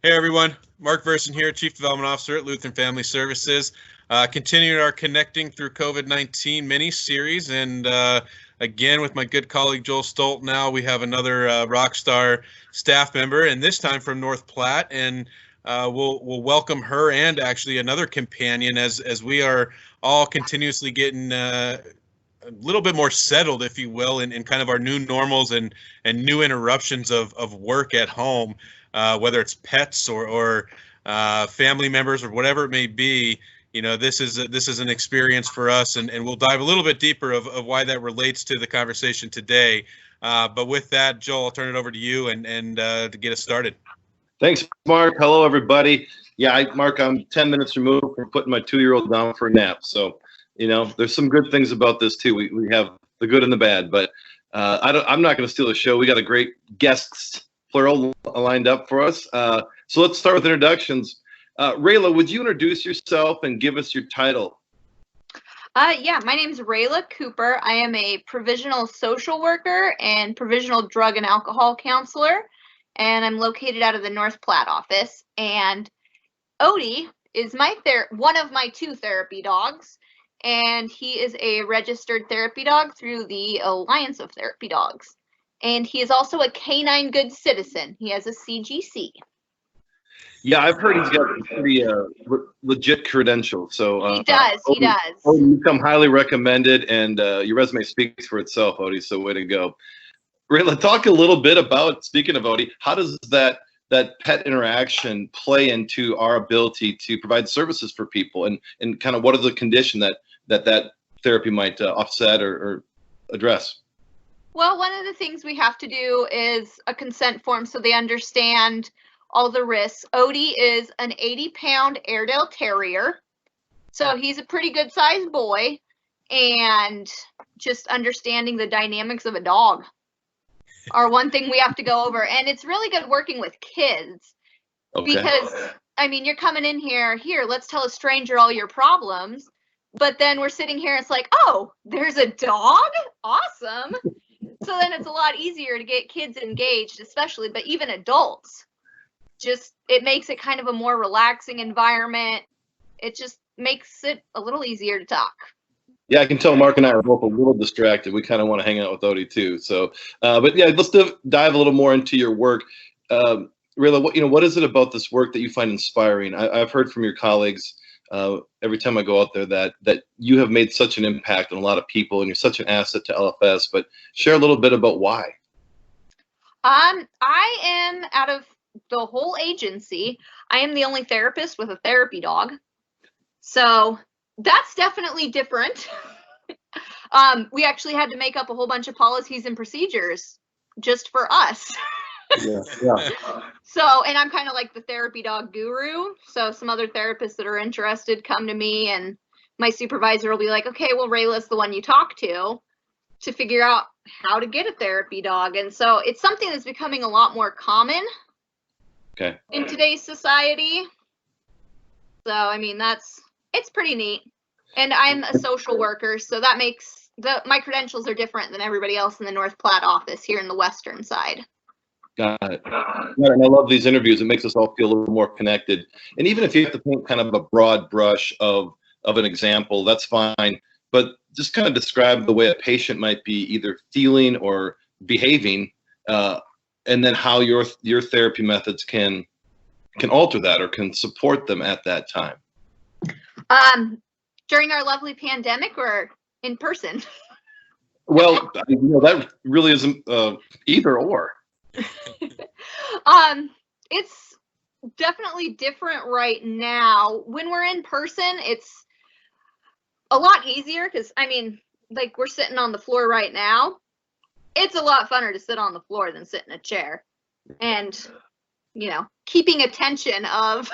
Hey everyone, Mark Verson here, Chief Development Officer at Lutheran Family Services. Continuing our Connecting Through COVID-19 mini-series, and again with my good colleague Joel Stolt now, we have another Rockstar staff member, and this time from North Platte, and we'll welcome her and actually another companion as we are all continuously getting a little bit more settled, if you will, in kind of our new normals and new interruptions of work at home, whether it's pets or family members or whatever it may be. You know, this is an experience for us, and we'll dive a little bit deeper of why that relates to the conversation today. But with that, Joel, I'll turn it over to you and to get us started. Thanks, Mark. Hello, everybody. Yeah, Mark, I'm 10 minutes removed from putting my 2-year-old down for a nap. So, you know, there's some good things about this too. We have the good and the bad, but I'm not going to steal the show. We got a great guests, plural, lined up for us. So let's start with introductions. Rayla, would you introduce yourself and give us your title? Yeah, my name is Rayla Cooper. I am a provisional social worker and provisional drug and alcohol counselor, and I'm located out of the North Platte office. And Odie is one of my 2 therapy dogs, and he is a registered therapy dog through the Alliance of Therapy Dogs. And he is also a Canine Good Citizen. He has a CGC. Yeah, I've heard he's got pretty legit credentials. So he does. Odie, you come highly recommended, and your resume speaks for itself, Odie. So way to go. Rayla, talk a little bit about, speaking of Odie, how does that pet interaction play into our ability to provide services for people, and kind of what is the condition that therapy might offset or address? Well, one of the things we have to do is a consent form so they understand all the risks. Odie is an 80-pound Aerdale Terrier, so he's a pretty good sized boy, and just understanding the dynamics of a dog are one thing we have to go over. And it's really good working with kids, because, I mean, you're coming in here, let's tell a stranger all your problems, but then we're sitting here, it's like, oh, there's a dog? Awesome. So then it's a lot easier to get kids engaged, especially, but even adults. Just, it makes it kind of a more relaxing environment. It just makes it a little easier to talk. Yeah, I can tell Mark and I are both a little distracted. We kind of want to hang out with Odie too. So, but yeah, let's dive a little more into your work. Rayla, what is it about this work that you find inspiring? I've heard from your colleagues every time I go out there that you have made such an impact on a lot of people, and you're such an asset to LFS. But share a little bit about why. I am, out of the whole agency, I am the only therapist with a therapy dog. So that's definitely different. We actually had to make up a whole bunch of policies and procedures just for us. Yeah. So, and I'm kind of like the therapy dog guru. So some other therapists that are interested come to me, and my supervisor will be like, okay, well, Rayla's the one you talk to figure out how to get a therapy dog. And so it's something that's becoming a lot more common in today's society. So, I mean, it's pretty neat. And I'm a social worker, so that makes my credentials are different than everybody else in the North Platte office here in the western side. Got it. And I love these interviews. It makes us all feel a little more connected. And even if you have to paint kind of a broad brush of an example, that's fine. But just kind of describe the way a patient might be either feeling or behaving, and then how your therapy methods can alter that or can support them at that time. During our lovely pandemic, or in person? Well, that really isn't either or. It's definitely different right now. When we're in person, it's a lot easier, because, I mean, like, we're sitting on the floor right now. It's a lot funner to sit on the floor than sit in a chair. And, keeping attention of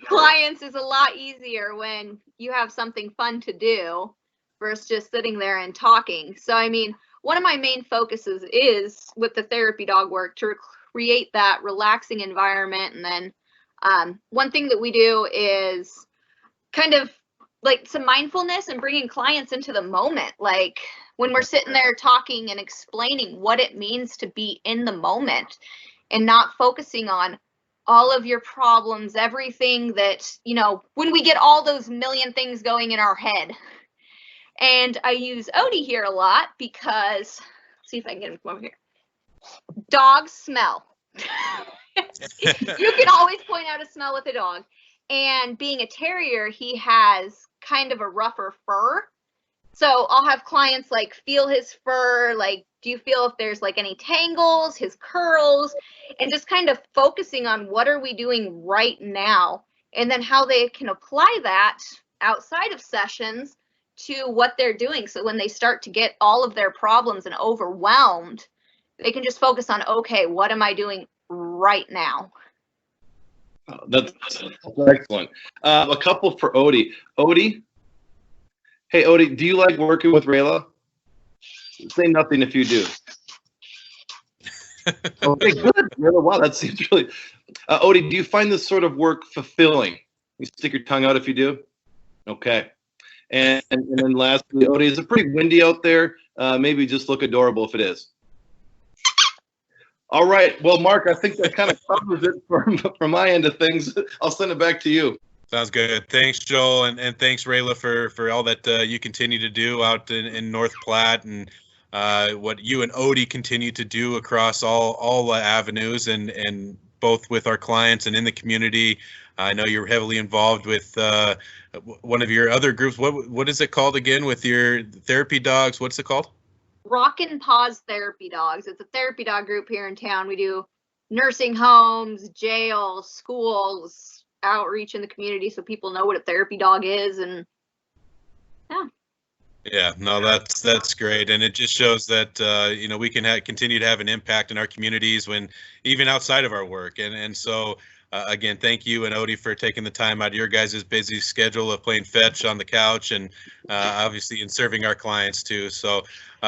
clients is a lot easier when you have something fun to do versus just sitting there and talking. So, I mean, one of my main focuses is with the therapy dog work to create that relaxing environment. And then one thing that we do is kind of like some mindfulness and bringing clients into the moment. Like when we're sitting there talking and explaining what it means to be in the moment and not focusing on all of your problems, everything that, you know, when we get all those million things going in our head. And I use Odie here a lot because, let's see if I can get him over here. Dogs smell. You can always point out a smell with a dog. And being a terrier, he has kind of a rougher fur. So I'll have clients like feel his fur, like, do you feel if there's like any tangles, his curls, and just kind of focusing on what are we doing right now, and then how they can apply that outside of sessions to what they're doing. So when they start to get all of their problems and overwhelmed, they can just focus on, okay, what am I doing right now? Oh, that's excellent. A couple for Odie. Odie? Hey, Odie, do you like working with Rayla? Say nothing if you do. Okay, good. Rayla, wow, that seems really... Odie, do you find this sort of work fulfilling? You stick your tongue out if you do? Okay. And then lastly, Odie, is it pretty windy out there? Maybe just look adorable if it is. All right. Well, Mark, I think that kind of covers it from my end of things. I'll send it back to you. Sounds good. Thanks, Joel, and thanks, Rayla, for all that you continue to do out in North Platte, and what you and Odie continue to do across all avenues, and both with our clients and in the community. I know you're heavily involved with one of your other groups. What is it called again with your therapy dogs? What's it called? Rockin' Paws Therapy Dogs. It's a therapy dog group here in town. We do nursing homes, jails, schools, outreach in the community so people know what a therapy dog is, and yeah. Yeah, no, that's great, and it just shows that you know, we can continue to have an impact in our communities when even outside of our work, and so again, thank you and Odie for taking the time out of your guys' busy schedule of playing fetch on the couch, and obviously in serving our clients too. So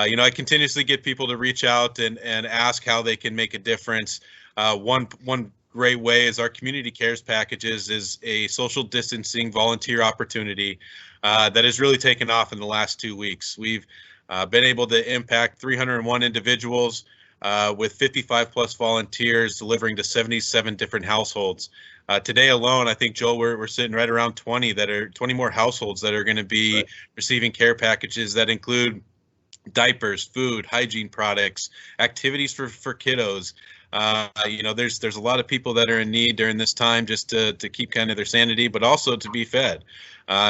you know, I continuously get people to reach out and ask how they can make a difference. One great way is our community cares packages is a social distancing volunteer opportunity that has really taken off in the last 2 weeks. We've been able to impact 301 individuals with 55 plus volunteers delivering to 77 different households. Today alone, I think, Joel, we're sitting right around 20 more households that are going to be receiving care packages that include diapers, food, hygiene products, activities for kiddos. You know, there's a lot of people that are in need during this time just to keep kind of their sanity, but also to be fed.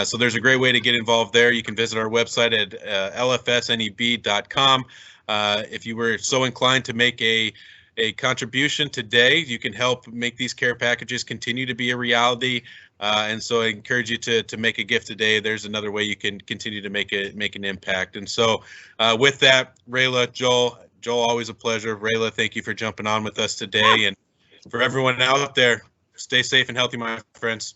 So there's a great way to get involved there. You can visit our website at lfsneb.com. If you were so inclined to make a contribution today, you can help make these care packages continue to be a reality. And so I encourage you to make a gift today. There's another way you can continue to make an impact. And so with that, Rayla, Joel, always a pleasure. Rayla, thank you for jumping on with us today. And for everyone out there, stay safe and healthy, my friends.